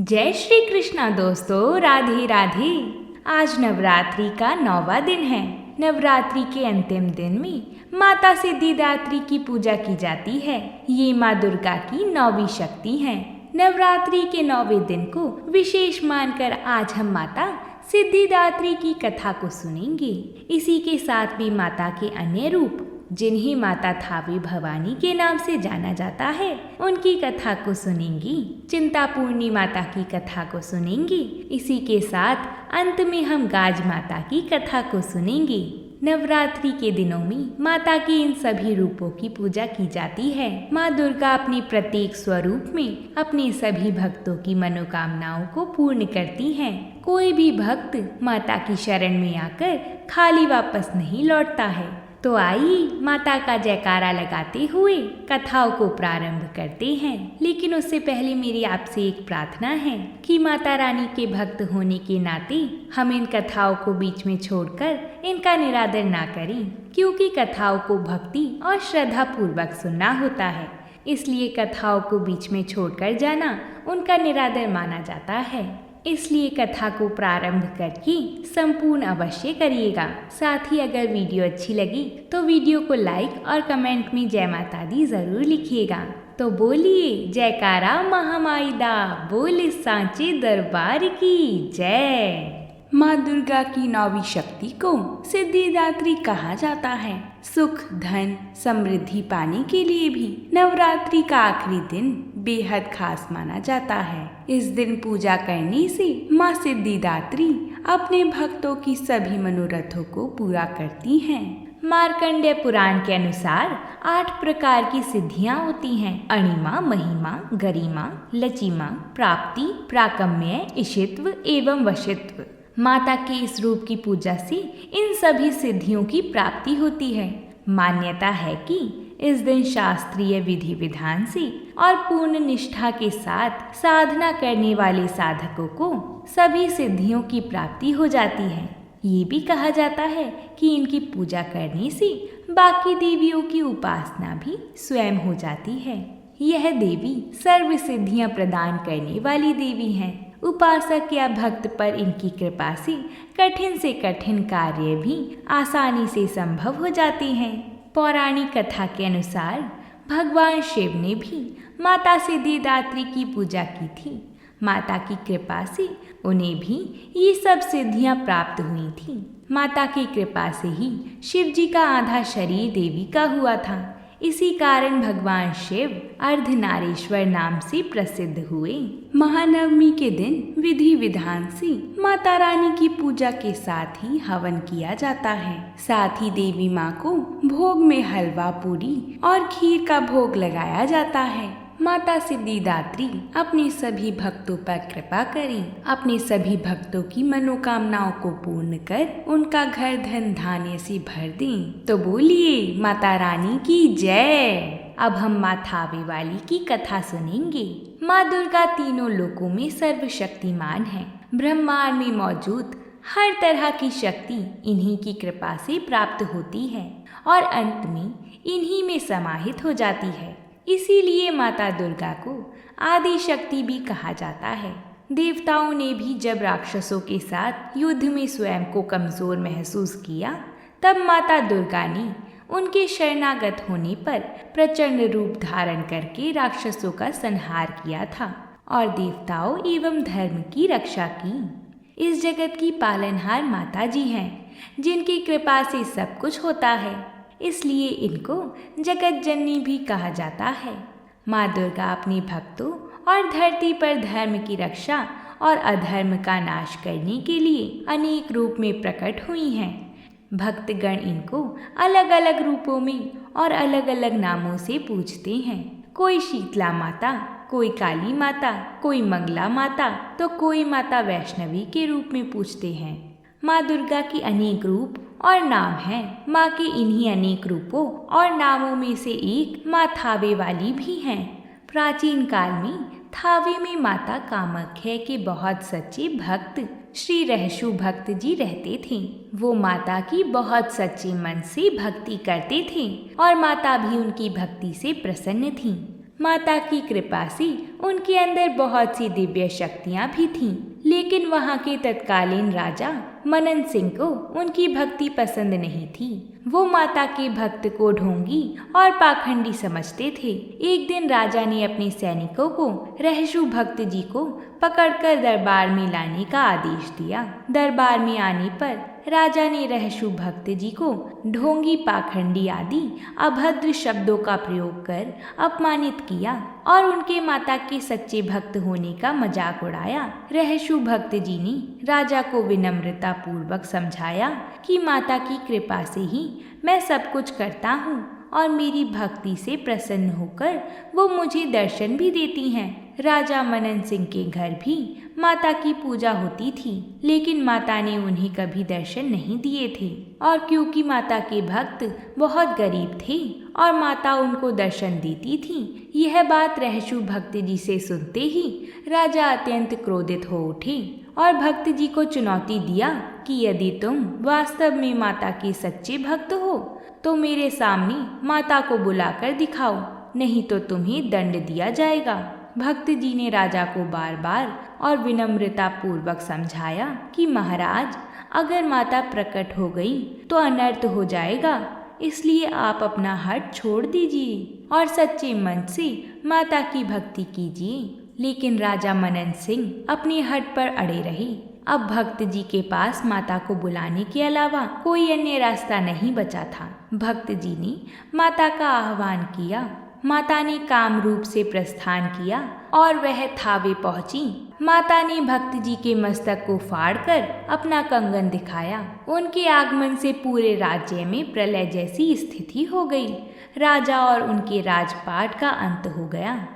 जय श्री कृष्णा दोस्तों, राधे राधे। आज नवरात्रि का 9वां दिन है। नवरात्रि के अंतिम दिन में माता सिद्धिदात्री की पूजा की जाती है। ये माँ दुर्गा की 9वीं शक्ति हैं। नवरात्रि के 9वें दिन को विशेष मानकर आज हम माता सिद्धिदात्री की कथा को सुनेंगे। इसी के साथ भी माता के अन्य रूप, जिन्हें माता थावे भवानी के नाम से जाना जाता है, उनकी कथा को सुनेंगी। चिंतापूर्णी माता की कथा को सुनेंगी। इसी के साथ अंत में हम गाज माता की कथा को सुनेंगे। नवरात्रि के दिनों में माता के इन सभी रूपों की पूजा की जाती है। माँ दुर्गा अपने प्रत्येक स्वरूप में अपने सभी भक्तों की मनोकामनाओं को पूर्ण करती हैं। कोई भी भक्त माता की शरण में आकर खाली वापस नहीं लौटता है। तो आइए माता का जयकारा लगाते हुए कथाओं को प्रारंभ करते हैं। लेकिन उससे पहले मेरी आपसे एक प्रार्थना है कि माता रानी के भक्त होने के नाते हम इन कथाओं को बीच में छोड़कर इनका निरादर ना करें, क्योंकि कथाओं को भक्ति और श्रद्धा पूर्वक सुनना होता है। इसलिए कथाओं को बीच में छोड़कर जाना उनका निरादर माना जाता है। इसलिए कथा को प्रारंभ करके संपूर्ण अवश्य करिएगा। साथ ही अगर वीडियो अच्छी लगी तो वीडियो को लाइक और कमेंट में जय माता दी जरूर लिखिएगा। तो बोलिए जयकारा महामाई दा, बोले सांचे दरबार की जय। माँ दुर्गा की 9वीं शक्ति को सिद्धिदात्री कहा जाता है। सुख, धन, समृद्धि पाने के लिए भी नवरात्रि का आखिरी दिन बेहद खास माना जाता है। इस दिन पूजा करने से माँ सिद्धिदात्री अपने भक्तों की सभी मनोरथों को पूरा करती हैं। मार्कंडेय पुराण के अनुसार 8 प्रकार की सिद्धियां होती हैं: अणिमा, महिमा, गरिमा, लचिमा, प्राप्ति, प्राकम्य, इशित्व एवं वशित्व। माता के इस रूप की पूजा से इन सभी सिद्धियों की प्राप्ति होती है। मान्यता है कि इस दिन शास्त्रीय विधि विधान से और पूर्ण निष्ठा के साथ साधना करने वाले साधकों को सभी सिद्धियों की प्राप्ति हो जाती है। ये भी कहा जाता है कि इनकी पूजा करने से बाकी देवियों की उपासना भी स्वयं हो जाती है। यह देवी सर्व सिद्धियां प्रदान करने वाली देवी हैं। उपासक या भक्त पर इनकी कृपा से कठिन कार्य भी आसानी से संभव हो जाते हैं। पौराणिक कथा के अनुसार भगवान शिव ने भी माता सिद्धिदात्री की पूजा की थी। माता की कृपा से उन्हें भी ये सब सिद्धियां प्राप्त हुई थी। माता की कृपा से ही शिव जी का आधा शरीर देवी का हुआ था। इसी कारण भगवान शिव अर्धनारीश्वर नाम से प्रसिद्ध हुए। महानवमी के दिन विधि विधान से माता रानी की पूजा के साथ ही हवन किया जाता है। साथ ही देवी माँ को भोग में हलवा, पूरी और खीर का भोग लगाया जाता है। माता सिद्धिदात्री अपने सभी भक्तों पर कृपा करें, अपने सभी भक्तों की मनोकामनाओं को पूर्ण कर उनका घर धन धान्य से भर दें। तो बोलिए माता रानी की जय। अब हम माँ थावे वाली की कथा सुनेंगे। माँ दुर्गा तीनों लोकों में सर्वशक्तिमान है। ब्रह्मांड में मौजूद हर तरह की शक्ति इन्हीं की कृपा से प्राप्त होती है और अंत में इन्हीं में समाहित हो जाती है। इसीलिए माता दुर्गा को आदि शक्ति भी कहा जाता है। देवताओं ने भी जब राक्षसों के साथ युद्ध में स्वयं को कमजोर महसूस किया, तब माता दुर्गा ने उनके शरणागत होने पर प्रचंड रूप धारण करके राक्षसों का संहार किया था और देवताओं एवं धर्म की रक्षा की। इस जगत की पालनहार माता जी हैं, जिनकी कृपा से सब कुछ होता है। इसलिए इनको जगत जननी भी कहा जाता है। माँ दुर्गा अपने भक्तों और धरती पर धर्म की रक्षा और अधर्म का नाश करने के लिए अनेक रूप में प्रकट हुई हैं। भक्तगण इनको अलग अलग रूपों में और अलग अलग नामों से पूजते हैं। कोई शीतला माता, कोई काली माता, कोई मंगला माता, तो कोई माता वैष्णवी के रूप में पूजते हैं। माँ दुर्गा की अनेक रूप और नाम हैं। माँ के इन्हीं अनेक रूपों और नामों में से एक माँ थावे वाली भी हैं। प्राचीन काल में थावे में माता कामाख्या के बहुत सच्चे भक्त श्री रहसु भक्त जी रहते थे। वो माता की बहुत सच्चे मन से भक्ति करते थे और माता भी उनकी भक्ति से प्रसन्न थीं। माता की कृपा से उनके अंदर बहुत सी दिव्य शक्तियां भी थीं, लेकिन वहां के तत्कालीन राजा मनन सिंह को उनकी भक्ति पसंद नहीं थी। वो माता के भक्त को ढोंगी और पाखंडी समझते थे। एक दिन राजा ने अपने सैनिकों को रहशु भक्त जी को पकड़कर दरबार में लाने का आदेश दिया। दरबार में आने पर राजा ने रहशु भक्त जी को ढोंगी, पाखंडी आदि अभद्र शब्दों का प्रयोग कर अपमानित किया और उनके माता के सच्चे भक्त होने का मजाक उड़ाया। रहशु भक्त जी ने राजा को विनम्रता पूर्वक समझाया कि माता की कृपा से ही मैं सब कुछ करता हूँ और मेरी भक्ति से प्रसन्न होकर वो मुझे दर्शन भी देती हैं। राजा मनन सिंह के घर भी माता की पूजा होती थी, लेकिन माता ने उन्हें कभी दर्शन नहीं दिए थे। और क्योंकि माता के भक्त बहुत गरीब थे और माता उनको दर्शन देती थी, यह बात रहशु भक्त जी से सुनते ही राजा अत्यंत क्रोधित हो उठे और भक्त जी को चुनौती दिया कि यदि तुम वास्तव में माता के सच्चे भक्त हो तो मेरे सामने माता को बुलाकर दिखाओ, नहीं तो तुम्हें दंड दिया जाएगा। भक्त जी ने राजा को बार बार और विनम्रता पूर्वक समझाया कि महाराज, अगर माता प्रकट हो गई तो अनर्थ हो जाएगा, इसलिए आप अपना हठ छोड़ दीजिए और सच्चे मन से माता की भक्ति कीजिए। लेकिन राजा मनन सिंह अपने हठ पर अड़े रहे। अब भक्त जी के पास माता को बुलाने के अलावा कोई अन्य रास्ता नहीं बचा था। भक्त जी ने माता का आह्वान किया। माता ने काम रूप से प्रस्थान किया और वह थावे पहुंची। माता ने भक्त जी के मस्तक को फाड़कर अपना कंगन दिखाया। उनके आगमन से पूरे राज्य में प्रलय जैसी स्थिति हो गई। राजा और उनके राजपाट का अंत हो गया।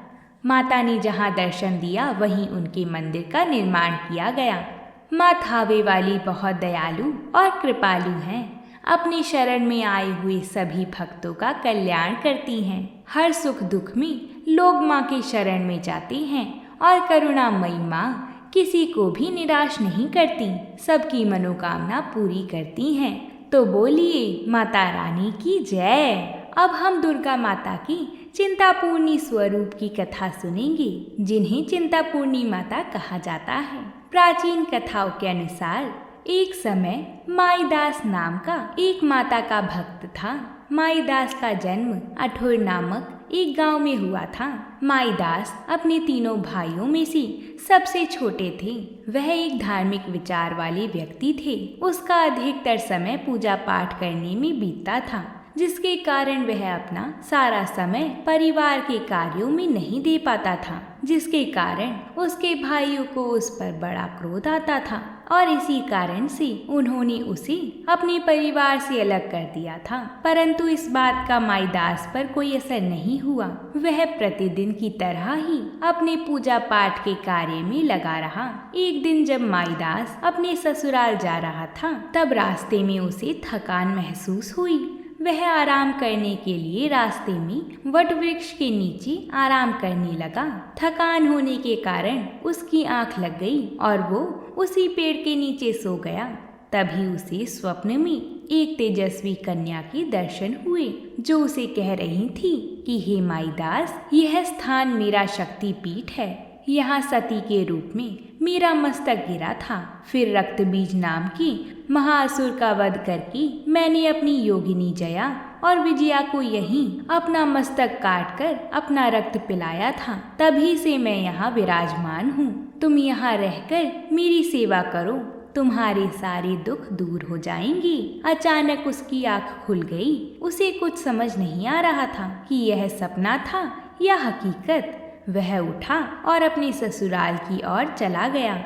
माता ने जहां दर्शन दिया वहीं उनके मंदिर का निर्माण किया गया। माँ थावे वाली बहुत दयालु और कृपालु हैं। अपनी शरण में आए हुए सभी भक्तों का कल्याण करती हैं। हर सुख दुख में लोग माँ के शरण में जाते हैं और करुणामयी माँ किसी को भी निराश नहीं करती, सबकी मनोकामना पूरी करती हैं। तो बोलिए माता रानी की जय। अब हम दुर्गा माता की चिंतापूर्णी स्वरूप की कथा सुनेंगे, जिन्हें चिंतापूर्णी माता कहा जाता है। प्राचीन कथाओं के अनुसार एक समय माईदास नाम का एक माता का भक्त था। माईदास का जन्म अठोर नामक एक गांव में हुआ था। माईदास अपने तीनों भाइयों में से सबसे छोटे थे। वह एक धार्मिक विचार वाले व्यक्ति थे। उसका अधिकतर समय पूजा पाठ करने में बीतता था, जिसके कारण वह अपना सारा समय परिवार के कार्यों में नहीं दे पाता था, जिसके कारण उसके भाइयों को उस पर बड़ा क्रोध आता था और इसी कारण से उन्होंने उसे अपने परिवार से अलग कर दिया था। परंतु इस बात का माईदास पर कोई असर नहीं हुआ। वह प्रतिदिन की तरह ही अपने पूजा पाठ के कार्य में लगा रहा। एक दिन जब माईदास अपने ससुराल जा रहा था, तब रास्ते में उसे थकान महसूस हुई। वह आराम करने के लिए रास्ते में वट वृक्ष के नीचे आराम करने लगा। थकान होने के कारण उसकी आंख लग गई और वो उसी पेड़ के नीचे सो गया। तभी उसे स्वप्न में एक तेजस्वी कन्या के दर्शन हुए, जो उसे कह रही थी कि हे माईदास, यह स्थान मेरा शक्तिपीठ है। यहाँ सती के रूप में मेरा मस्तक गिरा था। फिर रक्तबीज नाम की महाअसुर का वध करके मैंने अपनी योगिनी जया और विजया को यहीं अपना मस्तक काटकर अपना रक्त पिलाया था। तभी से मैं यहाँ विराजमान हूँ। तुम यहाँ रहकर मेरी सेवा करो, तुम्हारे सारे दुख दूर हो जाएंगे। अचानक उसकी आंख खुल गई। उसे कुछ समझ नहीं आ रहा था कि यह सपना था या हकीकत। वह उठा और अपने ससुराल की ओर चला गया।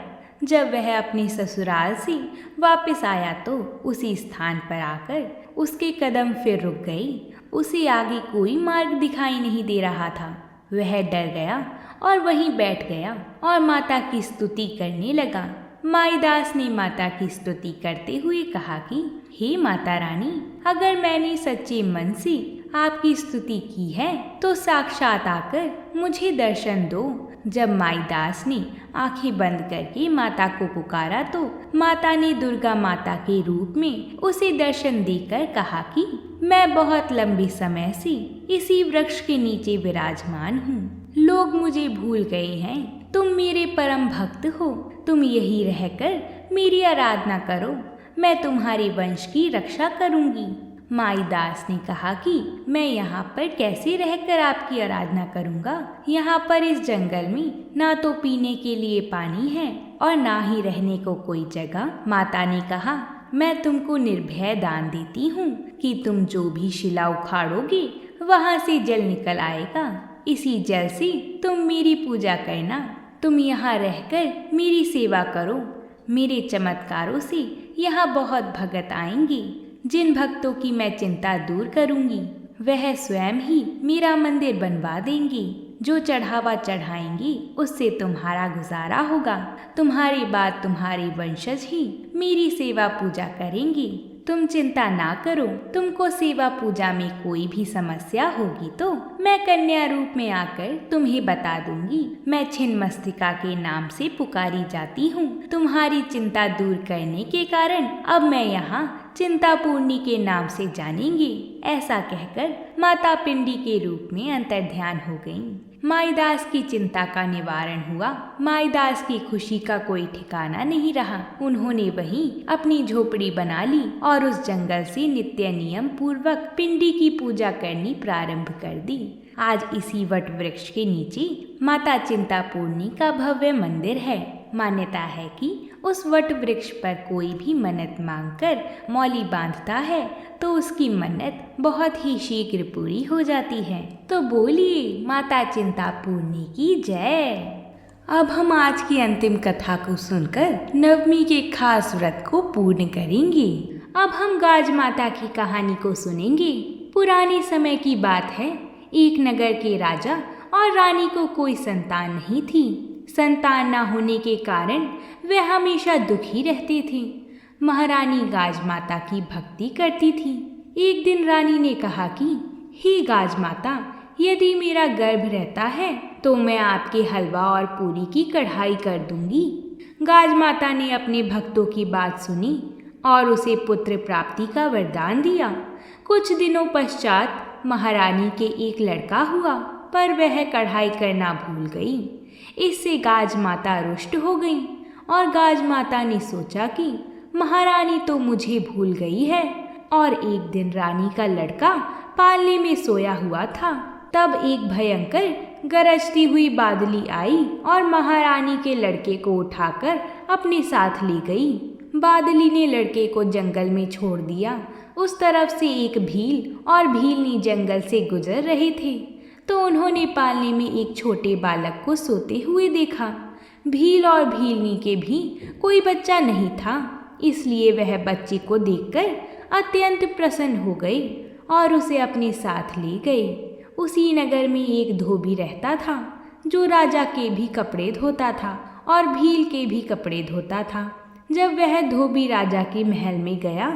जब वह अपने ससुराल से वापस आया तो उसी स्थान पर आकर उसके कदम फिर रुक गए। उसे आगे कोई मार्ग दिखाई नहीं दे रहा था। वह डर गया और वहीं बैठ गया और माता की स्तुति करने लगा। माईदास ने माता की स्तुति करते हुए कहा कि हे माता रानी, अगर मैंने सच्चे मन से आपकी स्तुति की है तो साक्षात आकर मुझे दर्शन दो। जब माईदास ने आंखें बंद करके माता को पुकारा तो माता ने दुर्गा माता के रूप में उसे दर्शन देकर कहा कि मैं बहुत लंबे समय से इसी वृक्ष के नीचे विराजमान हूँ। लोग मुझे भूल गए हैं, तुम मेरे परम भक्त हो, तुम यही रहकर मेरी आराधना करो, मैं तुम्हारे वंश की रक्षा करूंगी। माईदास ने कहा कि मैं यहाँ पर कैसे रहकर आपकी आराधना करूँगा। यहाँ पर इस जंगल में ना तो पीने के लिए पानी है और ना ही रहने को कोई जगह। माता ने कहा, मैं तुमको निर्भय दान देती हूँ कि तुम जो भी शिला उखाड़ोगे वहाँ से जल निकल आएगा। इसी जल से तुम मेरी पूजा करना। तुम यहाँ रहकर मेरी सेवा करो। मेरे चमत्कारों से यहाँ बहुत भगत आएंगे। जिन भक्तों की मैं चिंता दूर करूंगी वह स्वयं ही मेरा मंदिर बनवा देंगे। जो चढ़ावा चढ़ाएंगे उससे तुम्हारा गुजारा होगा। तुम्हारे बाद तुम्हारे वंशज ही मेरी सेवा पूजा करेंगे। तुम चिंता ना करो। तुमको सेवा पूजा में कोई भी समस्या होगी तो मैं कन्या रूप में आकर तुम्हें बता दूंगी। मैं छिन्नमस्तिका के नाम से पुकारी जाती हूँ। तुम्हारी चिंता दूर करने के कारण अब मैं यहाँ चिंतापूर्णी के नाम से जानेंगे। ऐसा कहकर माता पिंडी के रूप में अंतर्ध्यान हो गईं। माईदास की चिंता का निवारण हुआ। माईदास की खुशी का कोई ठिकाना नहीं रहा। उन्होंने वहीं अपनी झोपड़ी बना ली और उस जंगल से नित्य नियम पूर्वक पिंडी की पूजा करनी प्रारंभ कर दी। आज इसी वट वृक्ष के नीचे माता चिंतापूर्णी का भव्य मंदिर है। मान्यता है कि उस वट वृक्ष पर कोई भी मन्नत मांगकर मौली बांधता है तो उसकी मन्नत बहुत ही शीघ्र पूरी हो जाती है। तो बोलिए माता चिंतापूर्णी की जय। अब हम आज की अंतिम कथा को सुनकर नवमी के खास व्रत को पूर्ण करेंगे। अब हम गाज माता की कहानी को सुनेंगे। पुराने समय की बात है। एक नगर के राजा और रानी को कोई संतान नहीं थी। संतान न होने के कारण वे हमेशा दुखी रहते थे। महारानी गाज माता की भक्ति करती थी। एक दिन रानी ने कहा कि हे गाज माता, यदि मेरा गर्भ रहता है तो मैं आपके हलवा और पूरी की कढ़ाई कर दूंगी। गाज माता ने अपने भक्तों की बात सुनी और उसे पुत्र प्राप्ति का वरदान दिया। कुछ दिनों पश्चात महारानी के एक लड़का हुआ, पर वह कढ़ाई करना भूल गई। इससे गाज माता रुष्ट हो गई और गाज माता ने सोचा कि महारानी तो मुझे भूल गई है। और एक दिन रानी का लड़का पालने में सोया हुआ था। तब एक भयंकर गरजती हुई बादली आई और महारानी के लड़के को उठाकर अपने साथ ले गई। बादली ने लड़के को जंगल में छोड़ दिया। उस तरफ से एक भील और भीलनी जंगल से गुजर रहे थे तो उन्होंने पालने में एक छोटे बालक को सोते हुए देखा। भील और भीलनी के भी कोई बच्चा नहीं था, इसलिए वह बच्चे को देखकर अत्यंत प्रसन्न हो गई और उसे अपने साथ ले गए। उसी नगर में एक धोबी रहता था जो राजा के भी कपड़े धोता था और भील के भी कपड़े धोता था। जब वह धोबी राजा के महल में गया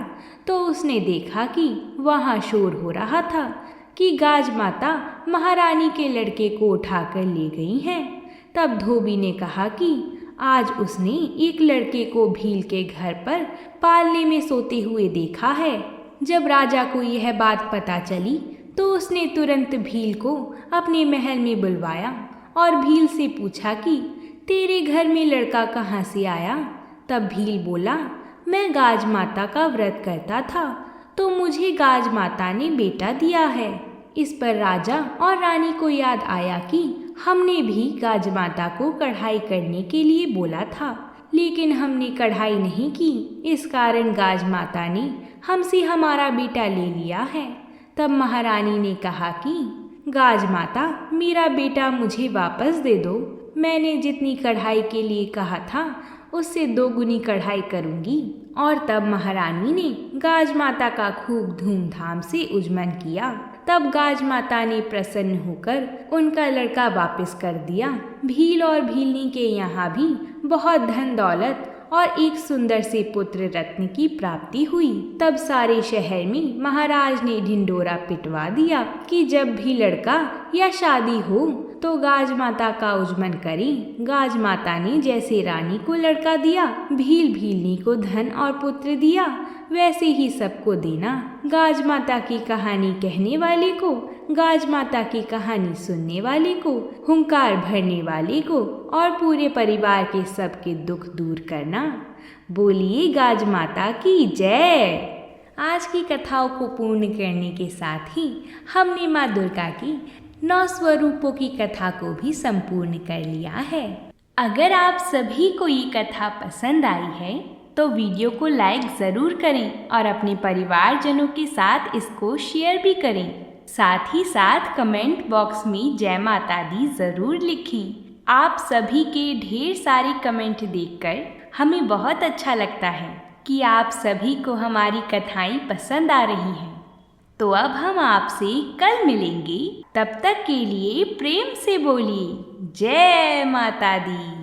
तो उसने देखा कि वहाँ शोर हो रहा था कि गाज माता महारानी के लड़के को उठाकर ले गई हैं। तब धोबी ने कहा कि आज उसने एक लड़के को भील के घर पर पालने में सोते हुए देखा है। जब राजा को यह बात पता चली तो उसने तुरंत भील को अपने महल में बुलवाया और भील से पूछा कि तेरे घर में लड़का कहाँ से आया। तब भील बोला, मैं गाज माता का व्रत करता था तो मुझे गाज माता ने बेटा दिया है। इस पर राजा और रानी को याद आया कि हमने भी गाज माता को कढ़ाई करने के लिए बोला था, लेकिन हमने कढ़ाई नहीं की। इस कारण गाज माता ने हमसे हमारा बेटा ले लिया है। तब महारानी ने कहा कि गाज माता, मेरा बेटा मुझे वापस दे दो। मैंने जितनी कढ़ाई के लिए कहा था उससे 2 गुनी कढ़ाई करूँगी। और तब महारानी ने गाज माता का खूब धूमधाम से उजमन किया। तब गाज माता ने प्रसन्न होकर उनका लड़का वापस कर दिया। भील और भीलनी के यहाँ भी बहुत धन दौलत और एक सुंदर से पुत्र रत्न की प्राप्ति हुई। तब सारे शहर में महाराज ने ढिंडोरा पिटवा दिया कि जब भी लड़का या शादी हो तो गाज माता का उजमन करें। गाज माता ने जैसे रानी को लड़का दिया, भील भीलनी को धन और पुत्र दिया, वैसे ही सबको देना। गाज माता की कहानी कहने वाले को, गाज माता की कहानी सुनने वाले को, हुंकार भरने वाले को और पूरे परिवार के सबके दुख दूर करना। बोलिए गाज माता की जय। आज की कथाओं को पूर्ण करने के साथ ही हमने माँ दुर्गा की 9 स्वरूपों की कथा को भी संपूर्ण कर लिया है। अगर आप सभी को ये कथा पसंद आई है तो वीडियो को लाइक ज़रूर करें और अपने परिवारजनों के साथ इसको शेयर भी करें। साथ ही साथ कमेंट बॉक्स में जय माता दी ज़रूर लिखें। आप सभी के ढेर सारे कमेंट देखकर हमें बहुत अच्छा लगता है कि आप सभी को हमारी कथाएं पसंद आ रही हैं। तो अब हम आपसे कल मिलेंगे, तब तक के लिए प्रेम से बोलिए जय माता दी।